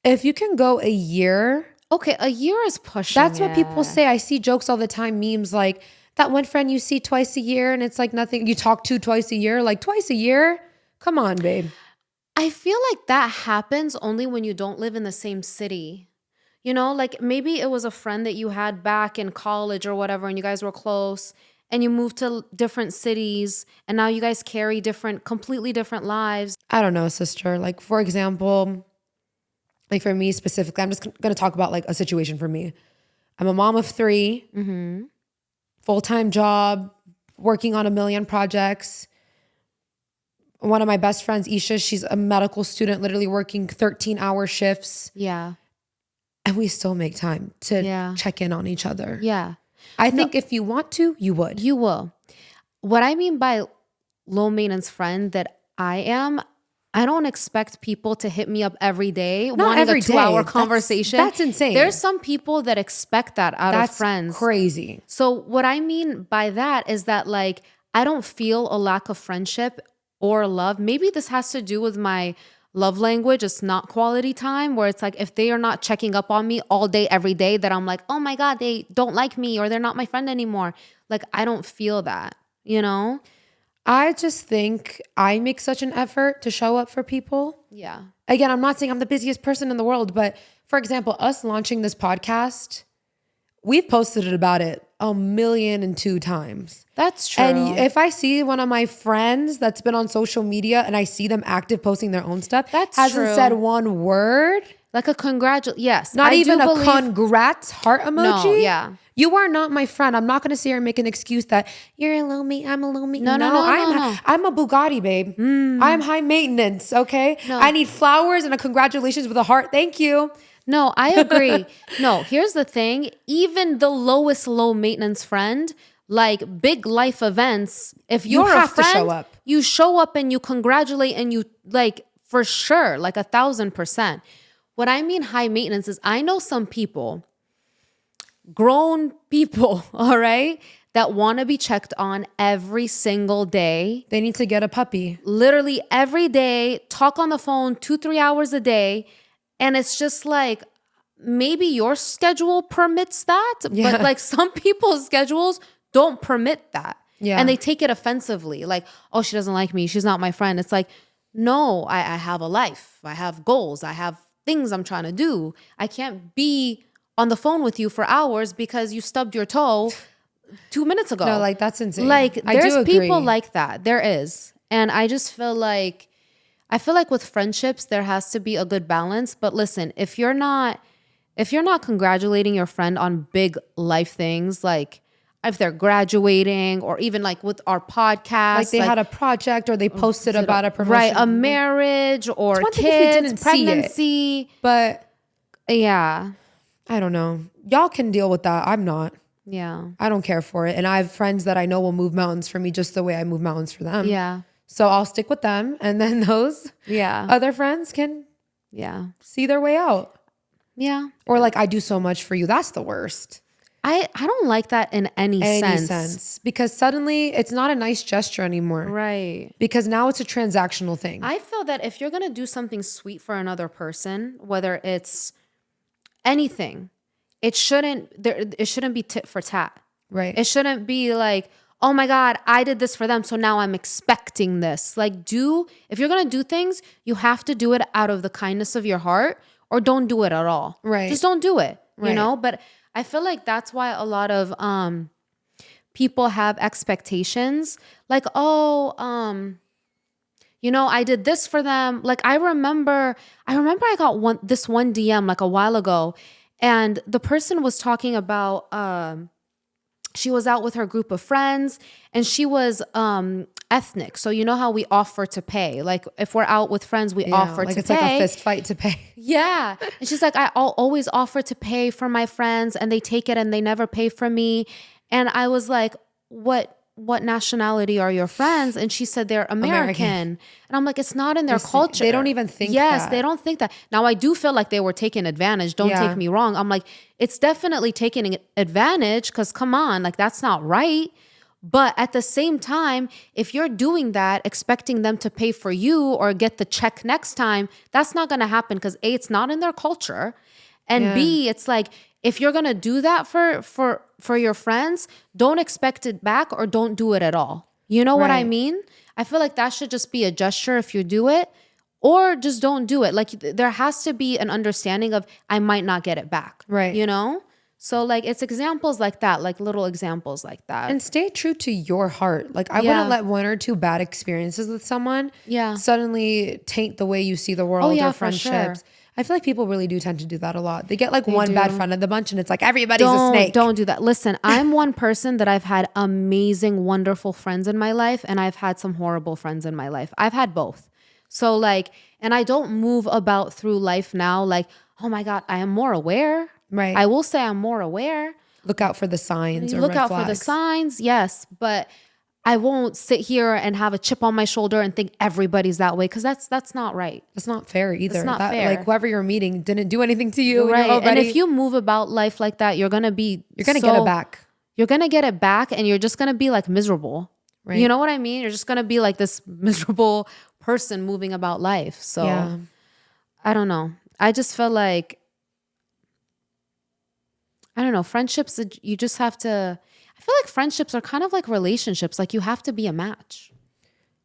If you can go a year, Okay, a year is pushing. that's what people say. I see jokes all the time, memes like that one friend you see twice a year and it's like nothing. You talk to twice a year, like twice a year. Come on, babe. I feel like that happens only when you don't live in the same city. Like maybe it was a friend that you had back in college or whatever, and you guys were close and you moved to different cities and now you guys carry completely different lives. I don't know, sister. Like, for example, like for me specifically, I'm just going to talk about like a situation for me. I'm a mom of 3, full-time job, working on a million projects. One of my best friends, Isha, she's a medical student, literally working 13-hour shifts. Yeah. And we still make time to Yeah. check in on each other. Yeah. I think if you want to, you would. You will. What I mean by low maintenance friend that I don't expect people to hit me up every day wanting every a 2-hour day. conversation. That's insane. There's some people that expect that out of friends. Crazy. So what I mean by that is that like I don't feel a lack of friendship or love. Maybe this has to do with my love language. It's not quality time, where it's like if they are not checking up on me all day, every day, that I'm like, oh my God, they don't like me or they're not my friend anymore. Like I don't feel that, I just think I make such an effort to show up for people. Yeah. Again, I'm not saying I'm the busiest person in the world, but for example, us launching this podcast, we've posted about it 1,000,002 times. That's true. And if I see one of my friends that's been on social media and I see them active posting their own stuff, That's hasn't true. said one word, like a yes. not I even do a believe- congrats heart emoji. No, yeah. You are not my friend. I'm not going to sit here and make an excuse that you're a low maintenance. I'm a low maintenance. No, I'm a Bugatti, babe. I'm high maintenance, okay? I need flowers and a congratulations with a heart. Thank you. No, I agree. No, here's the thing. Even the lowest low maintenance friend, like big life events, if you're have a to friend, show up. you show up and you congratulate and you like for sure, like 1,000%. What I mean high maintenance is I know some people, grown people, all right, that want to be checked on every single day. They need to get a puppy. Literally every day, talk on the phone 2-3 hours a day. And it's just like, maybe your schedule permits that, but like some people's schedules don't permit that. Yeah. And they take it offensively. Like, oh, she doesn't like me. She's not my friend. It's like, no, I have a life. I have goals. I have things I'm trying to do. I can't be on the phone with you for hours because you stubbed your toe 2 minutes ago. No, like that's insane. Like I do there's agree. people like that. There is. And I just feel like with friendships, there has to be a good balance. But listen, if you're not congratulating your friend on big life things, like if they're graduating or even like with our podcast. Like they had a project or they posted about a promotion. Right, a marriage or one thing if we kids, didn't see it. pregnancy. But Yeah. I don't know. Y'all can deal with that. I'm not. Yeah. I don't care for it. And I have friends that I know will move mountains for me just the way I move mountains for them. Yeah. So I'll stick with them. And then those other friends can see their way out. Yeah. Or like, I do so much for you. That's the worst. I don't like that in any sense. Because suddenly it's not a nice gesture anymore. Right. Because now it's a transactional thing. I feel that if you're going to do something sweet for another person, whether it's anything, it shouldn't be tit for tat. Right. It shouldn't be like, oh my God, I did this for them, so now I'm expecting this. Like if you're going to do things, you have to do it out of the kindness of your heart, or don't do it at all. Right. Just don't do it, Right. you know? But I feel like that's why a lot of people have expectations. Like, I did this for them. Like I remember I got this one DM like a while ago, and the person was talking about she was out with her group of friends, and she was ethnic. So you know how we offer to pay. Like if we're out with friends, we offer like to it's pay. like a fist fight to pay. Yeah. And she's like, I'll always offer to pay for my friends, and they take it and they never pay for me. And I was like, what nationality are your friends? And she said they're American. And I'm like, it's not in their culture. They don't even think Yes, that. they don't think that. Now I do feel like they were taking advantage. Don't take me wrong. I'm like, it's definitely taking advantage, because come on, like that's not right. But at the same time, if you're doing that, expecting them to pay for you or get the check next time, that's not going to happen, because A, it's not in their culture. And B, it's like, if you're going to do that for your friends, don't expect it back, or don't do it at all. You know what I mean? I feel like that should just be a gesture if you do it, or just don't do it. Like there has to be an understanding of, I might not get it back. Right. You know? So like it's examples like that, like little examples like that. And stay true to your heart. Like I wouldn't let one or two bad experiences with someone suddenly taint the way you see the world or friendships. Sure. I feel like people really do tend to do that a lot. They get like one bad friend of the bunch, and it's like everybody's a snake. Don't do that. Listen, I'm one person that I've had amazing, wonderful friends in my life, and I've had some horrible friends in my life. I've had both. So like, and I don't move about through life now like, oh my God, I am more aware. Right. I will say I'm more aware. Look out for the signs. Look out for the signs, yes. But I won't sit here and have a chip on my shoulder and think everybody's that way, because that's not right. That's not fair either. It's not fair. Like whoever you're meeting didn't do anything to you. Right. And if you move about life like that, you're gonna get it back. You're gonna get it back, and you're just gonna be like miserable. Right. You know what I mean? You're just gonna be like this miserable person moving about life. So I don't know. I just feel like, I don't know, friendships, you just have to, I feel like friendships are kind of like relationships. Like you have to be a match.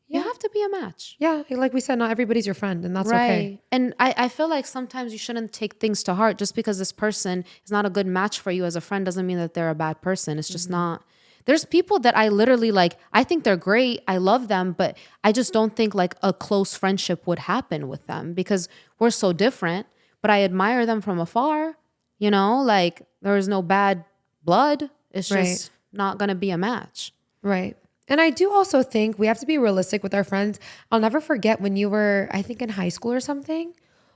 You have to be a match. Yeah. Like we said, not everybody's your friend, and that's okay. And I feel like sometimes you shouldn't take things to heart. Just because this person is not a good match for you as a friend doesn't mean that they're a bad person. It's just not. There's people that I literally like, I think they're great. I love them, but I just don't think like a close friendship would happen with them, because we're so different. But I admire them from afar. You know, like there is no bad blood. It's just not going to be a match. Right. And I do also think we have to be realistic with our friends. I'll never forget when you were, I think in high school or something,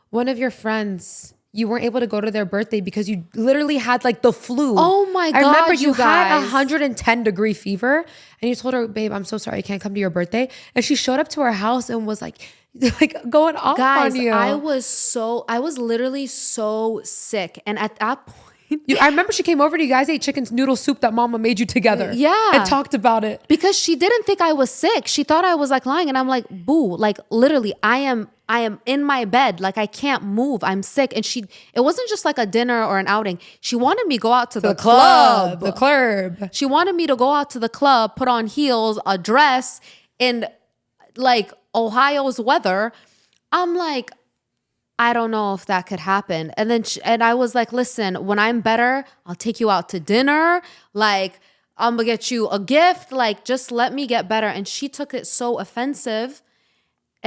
one of your friends, you weren't able to go to their birthday because you literally had like the flu. Oh my God, I remember you had guys. 110-degree fever, and you told her, babe, I'm so sorry I can't come to your birthday. And she showed up to her house and was like going off Guys, on you. I was literally so sick. And at that point, I remember she came over to you guys, ate chicken noodle soup that mama made you together. Yeah. And talked about it. Because she didn't think I was sick. She thought I was like lying. And I'm like, boo, like literally I am in my bed. Like I can't move. I'm sick. And it wasn't just like a dinner or an outing. She wanted me to go out to the club. The club. She wanted me to go out to the club, put on heels, a dress, in like Ohio's weather. I'm like, I don't know if that could happen. And then and I was like, listen, when I'm better, I'll take you out to dinner. Like, I'm gonna get you a gift. Like, just let me get better. And she took it so offensive.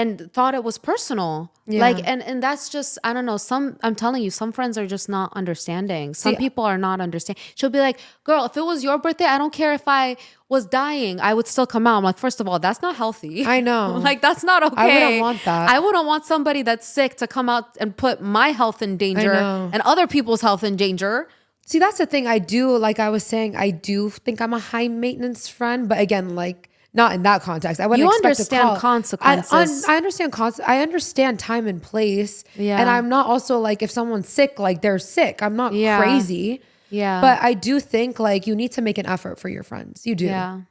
and thought it was personal. Yeah. Like, and that's just, I don't know. I'm telling you, some friends are just not understanding. Some people are not understanding. She'll be like, girl, if it was your birthday, I don't care if I was dying, I would still come out. I'm like, first of all, that's not healthy. I know. Like, that's not okay. I wouldn't want that. I wouldn't want somebody that's sick to come out and put my health in danger and other people's health in danger. See, that's the thing. I do, like I was saying, I do think I'm a high maintenance friend, but again, like not in that context. I wouldn't expect a call. Consequences. I understand I understand time and place. Yeah. And I'm not also like, if someone's sick, like they're sick. I'm not crazy. Yeah. But I do think like you need to make an effort for your friends. You do. Yeah.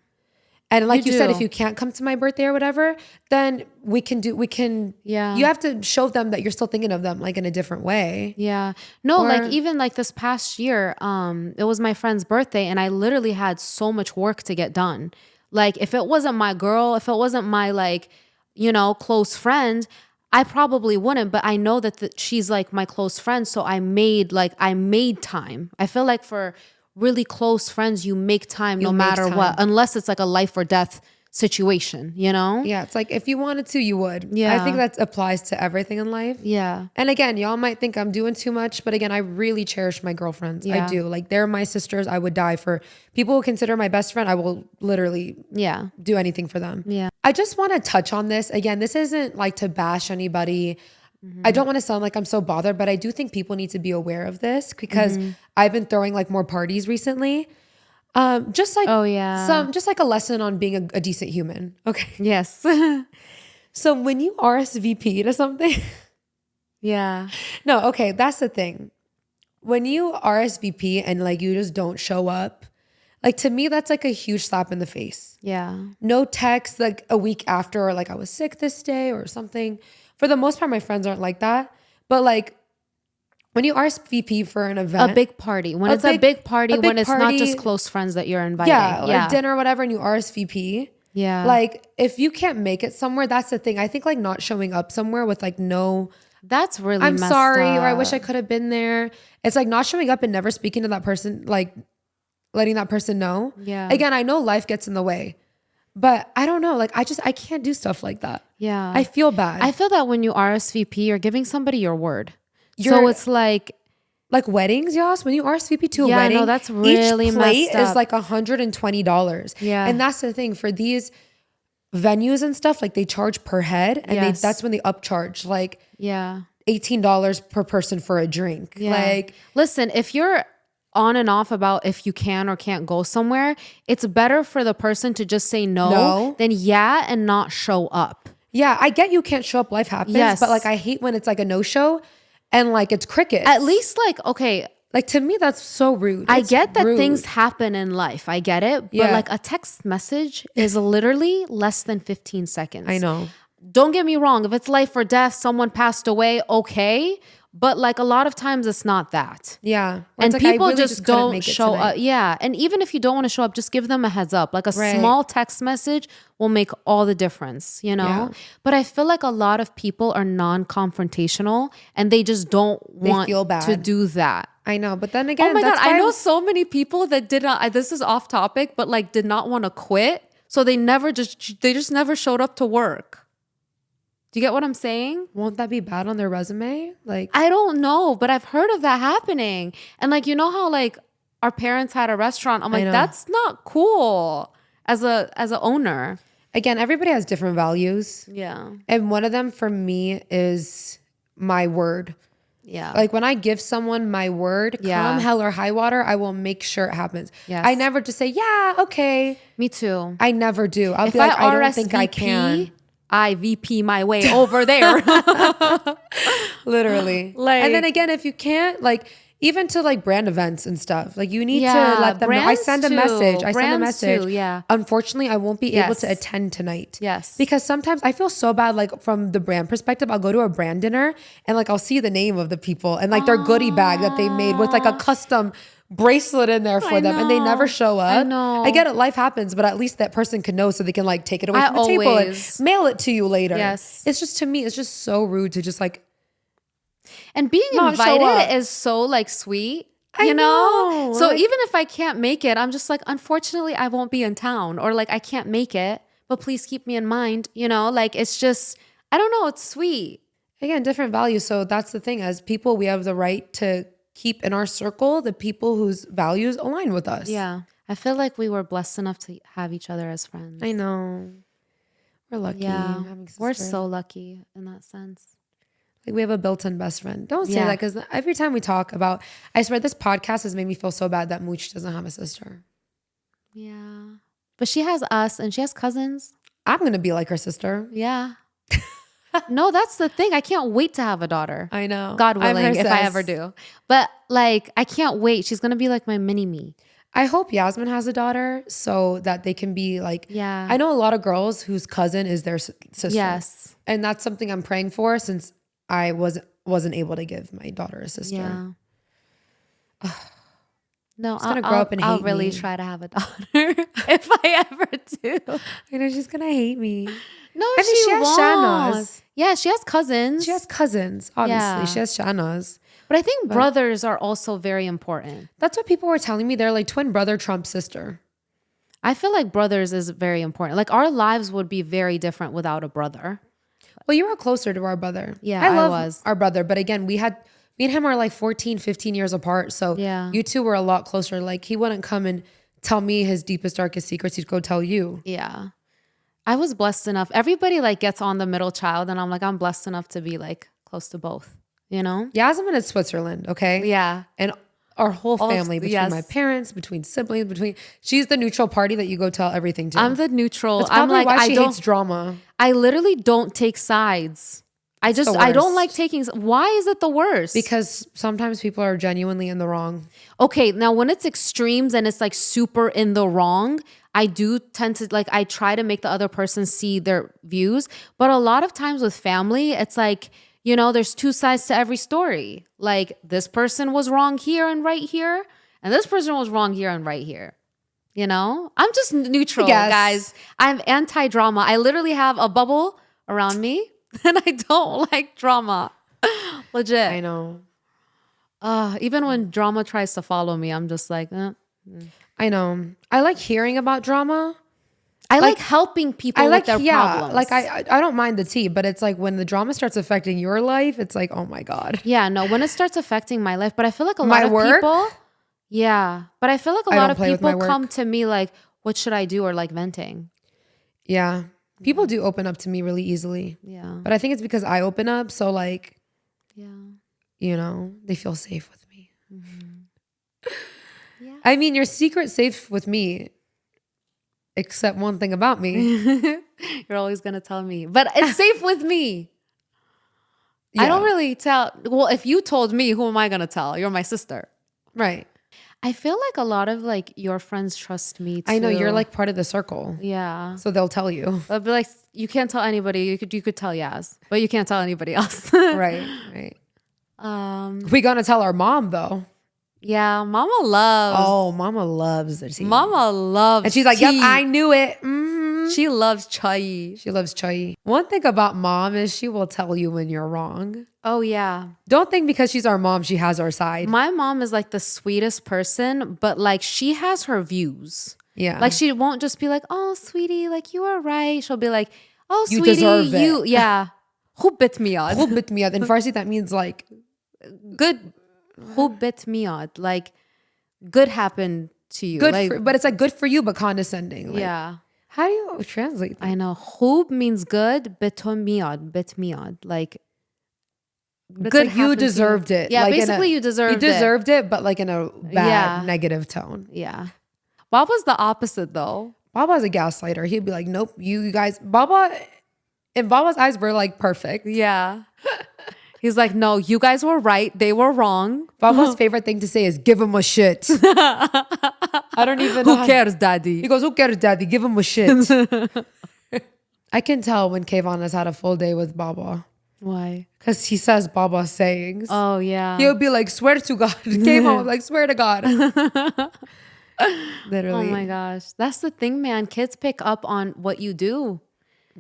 And like you said, if you can't come to my birthday or whatever, then we can, you have to show them that you're still thinking of them like in a different way. Yeah. No, like even like this past year, it was my friend's birthday and I literally had so much work to get done. Like if it wasn't my girl, if it wasn't my like, you know, close friend, I probably wouldn't, but I know that she's like my close friend. So I made time. I feel like for really close friends, you make time no matter what, unless it's like a life or death situation, you know? Yeah, it's like if you wanted to, you would. Yeah. I think that applies to everything in life. Yeah. And again, y'all might think I'm doing too much, but again, I really cherish my girlfriends. Yeah. I do. Like they're my sisters. I would die for. People who consider my best friend, I will literally do anything for them. Yeah. I just want to touch on this. Again, this isn't like to bash anybody. I don't want to sound like I'm so bothered, but I do think people need to be aware of this because I've been throwing like more parties recently. Just like just like a lesson on being a decent human. Okay. Yes. So when you RSVP to something, no, okay, that's the thing. When you RSVP and like you just don't show up, like to me that's like a huge slap in the face. Yeah. No text like a week after or like I was sick this day or something. For the most part, my friends aren't like that. But like when you RSVP for an event, a big party, when it's a big party, when it's not just close friends that you're inviting, or dinner or whatever, and you RSVP, like if you can't make it somewhere, that's the thing. I think like not showing up somewhere with like no, that's really I'm messed sorry, up. or I wish I could have been there. It's like not showing up and never speaking to that person, like letting that person know. Yeah. Again, I know life gets in the way, but I don't know. Like I can't do stuff like that. Yeah. I feel bad. I feel that when you RSVP, you're giving somebody your word. So it's like weddings, Yas, when you RSVP to a wedding, no, that's really each plate messed up. is like $120. Yeah. And that's the thing for these venues and stuff, like they charge per head and that's when they upcharge like $18 per person for a drink. Yeah. Like, listen, if you're on and off about if you can or can't go somewhere, it's better for the person to just say no. Than and not show up. Yeah, I get you can't show up, life happens, but like I hate when it's like a no-show and like it's crickets. At least like, okay, like to me that's so rude. I get that things happen in life. I get it. But like a text message is literally less than 15 seconds. I know. Don't get me wrong. If it's life or death, someone passed away, okay. But like a lot of times it's not that. Yeah. And like, people really just don't show tonight. up. Yeah. And even if you don't want to show up, just give them a heads up. Like a small text message will make all the difference, you know? Yeah. But I feel like a lot of people are non-confrontational and they just don't want to do that. I know. But then again, oh my God, I know so many people that did not, this is off topic, but like did not want to quit. So they just never showed up to work. Do you get what I'm saying? Won't that be bad on their resume? Like, I don't know, but I've heard of that happening. And like, you know how like our parents had a restaurant? I'm like, that's not cool as a owner. Again, everybody has different values. Yeah. And one of them for me is my word. Yeah. Like when I give someone my word, come hell or high water, I will make sure it happens. Yes. I never just say, yeah, okay. Me too. I never do. I'll be like, I don't think I can. I VP my way over there. Literally. Like, and then again, if you can't, like, even to like brand events and stuff, like you need to let them know. I send a message. Unfortunately, I won't be able to attend tonight. Yes. Because sometimes I feel so bad, like from the brand perspective, I'll go to a brand dinner and like I'll see the name of the people and like their goodie bag that they made with like a custom bracelet in there for them and they never show up. I know. I get it, life happens, but at least that person can know so they can like take it away from the table and mail it to you later. Yes. It's just, to me, it's just so rude to just like, and being invited is so like sweet, you know? So like, even if I can't make it, I'm just like, unfortunately, I won't be in town, or like I can't make it, but please keep me in mind, you know? Like it's just, I don't know. It's sweet. Again, different values. So that's the thing. As people, we have the right to keep in our circle the people whose values align with us. Yeah. I feel like we were blessed enough to have each other as friends. I know. We're lucky. Yeah. Having We're sisters. so lucky in that sense. Like we have a built-in best friend. Don't say Yeah. that because every time we talk about, I swear this podcast has made me feel so bad that Mooch doesn't have a sister. Yeah. But she has us and she has cousins. I'm going to be like her sister. Yeah. No, that's the thing. I can't wait to have a daughter. I know. God I'm willing, her if I sis. ever do. But like, I can't wait. She's going to be like my mini me. I hope Yasmin has a daughter so that they can be like, Yeah. I know a lot of girls whose cousin is their sister. Yes. And that's something I'm praying for since I wasn't able to give my daughter a sister. Yeah. No, gonna grow up and I'll hate really me. try to have a daughter if I ever do. I know she's going to hate me. No, I mean, she has won't. Shahnaz. Yeah, she has cousins. She has cousins, obviously. Yeah. She has Shahnaz. But I think brothers are also very important. That's what people were telling me. They're like twin brother, Trump sister. I feel like brothers is very important. Like our lives would be very different without a brother. Well, you were closer to our brother. Yeah, I I love was. our brother. But again, me and him are like 14, 15 years apart. So Yeah. you two were a lot closer. Like he wouldn't come and tell me his deepest, darkest secrets. He'd go tell you. Yeah. I was blessed enough. Everybody like gets on the middle child and I'm like, I'm blessed enough to be like close to both, you know? Yasmin is Switzerland, okay? Yeah. And our whole family, between yes. my parents, between siblings, she's the neutral party that you go tell everything to. I'm the neutral. That's I'm probably like, why I she don't, hates drama. I literally don't take sides. I the don't worst. like taking, why is it the worst? Because sometimes people are genuinely in the wrong. Okay, now when it's extremes and it's like super in the wrong, I do tend to like, I try to make the other person see their views. But a lot of times with family, it's like, you know, there's two sides to every story. Like this person was wrong here and right here, and this person was wrong here and right here. You know, I'm just neutral, Yes. guys. I'm anti-drama. I literally have a bubble around me and I don't like drama. Legit. I know. Even when drama tries to follow me, I'm just like, I know. I like hearing about drama. I like helping people with their problems. Like I don't mind the tea, but it's like when the drama starts affecting your life, it's like, oh my God. Yeah, no, when it starts affecting my life, but I feel like a My lot of work? people, yeah, but I feel like a I lot don't of play with my people work. come to me like, what should I do? Or like venting. Yeah. People do open up to me really easily. Yeah. But I think it's because I open up. So like, Yeah. you know, they feel safe with me. Yeah. I mean, your secret's safe with me, except one thing about me. You're always going to tell me, but it's safe with me. I Yeah. don't really tell. Well, if you told me, who am I going to tell? You're my sister. Right. I feel like a lot of like your friends trust me too. I know you're like part of the circle. yeah. So they'll tell you. I'll be like, you can't tell anybody. You could tell Yas, but you can't tell anybody else. Right. Right. We gonna tell our mom though. Yeah, Mama loves. Oh, mama loves the tea. Mama loves. And she's like, yep, tea. I knew it. Mhm. She loves chai. She loves chai. One thing about mom is she will tell you when you're wrong. Oh yeah, Don't think because she's our mom, she has our side. my mom is like the sweetest person, but like she has her views. Yeah. Like she won't just be like, "Oh, sweetie, like you are right." She'll be like, "Oh, You sweetie, deserve it." you yeah." Who bit me out? Khub bit miyad. In Farsi, that means like, Good. Who bit me out? Like good happened to you. good like, for, but it's like good for you, but condescending. Like, yeah. How do you translate that? I know. Khub means good. Biton miyad. Bit miyad. Like It's good like you happened to deserved it. Yeah, like in basically you deserved You it. deserved it, but like in a bad, Yeah. negative tone. Yeah. Baba's the opposite though. Baba's a gaslighter. He'd be like, nope, you guys, Baba, in Baba's eyes, we're like perfect. Yeah. He's like, no, you guys were right. They were wrong. Baba's favorite thing to say is give him a shit. I don't even know. Who cares, daddy? He goes, who cares, daddy? Give him a shit. I can tell when Kayvon has had a full day with Baba Why? because he says Baba sayings. Oh, yeah. He'll be like, swear to God. Kayvon was like, swear to God. Literally. Oh my gosh. That's the thing, man. Kids pick up on what you do.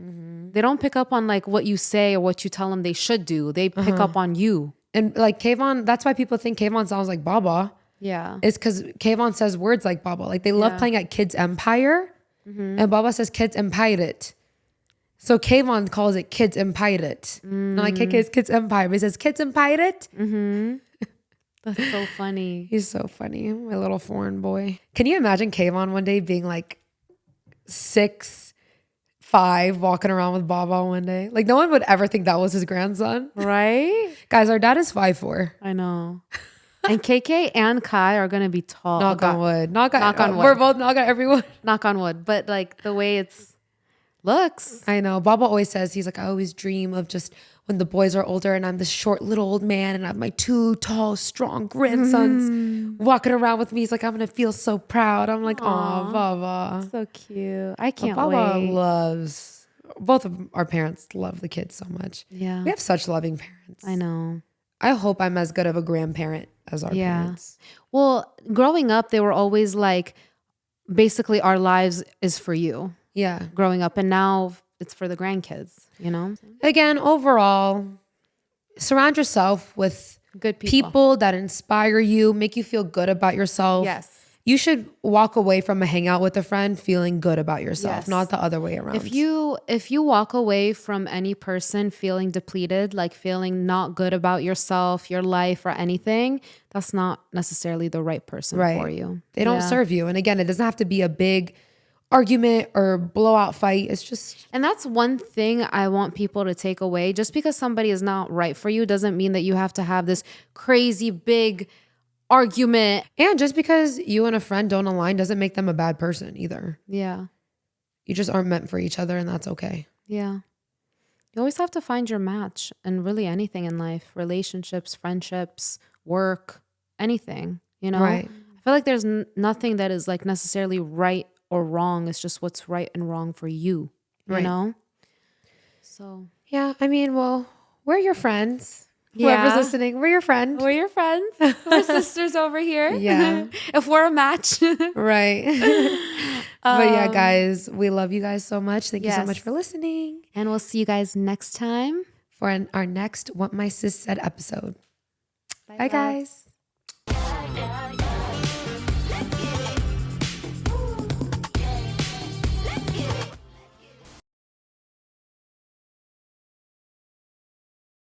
They don't pick up on like what you say or what you tell them they should do. They pick up on you. And like Kayvon, that's why people think Kayvon sounds like Baba. Yeah. It's because Kayvon says words like Baba. Like they love playing at Kids Empire. And Baba says Kids Empire it. So Kayvon calls it Kids Empire. No, like KK is Kids Empire, but he says Kids Empire. That's so funny. He's so funny, my little foreign boy. Can you imagine Kayvon one day being like 6'5", walking around with Baba one day? Like no one would ever think that was his grandson. Right? Guys, our dad is 5'4". I know. And KK and Kai are going to be tall. Knock on wood. Knock on wood. wood. We're both knock on everyone. Knock on wood. But like the way it's looks. I know. Baba always says, he's like, I always dream of just when the boys are older and I'm this short little old man and I have my 2 tall, strong grandsons walking around with me. He's like, I'm going to feel so proud. I'm like, aw, Baba. So cute. I can't Baba wait. loves, both of our parents love the kids so much. Yeah. We have such loving parents. I know. I hope I'm as good of a grandparent as our parents. Well, growing up, they were always like, basically our lives is for you. Yeah. Growing up, and now it's for the grandkids, you know? Again, overall, surround yourself with Good people. people that inspire you, make you feel good about yourself. Yes. You should walk away from a hangout with a friend feeling good about yourself, Yes. not the other way around. If you walk away from any person feeling depleted, like feeling not good about yourself, your life, or anything, that's not necessarily the right person for you. They don't serve you. And again, it doesn't have to be a big argument or blowout fight. It's just, and that's one thing I want people to take away. Just because somebody is not right for you doesn't mean that you have to have this crazy big argument. and just because you and a friend don't align doesn't make them a bad person either. Yeah. You just aren't meant for each other, and that's okay. Yeah. You always have to find your match in really anything in life, relationships, friendships, work, anything, you know? Right. I feel like there's nothing that is like necessarily right or wrong. It's just what's right and wrong for you, you know? So, Yeah, I mean, well, we're your friends. Yeah. Whoever's listening, we're your friend. we're your friends. We're sisters over here. Yeah. If we're a match. Right. But yeah, guys, we love you guys so much. Thank you so Yes. much for listening. And we'll see you guys next time. For our next What My Sis Said episode. Bye loves. guys.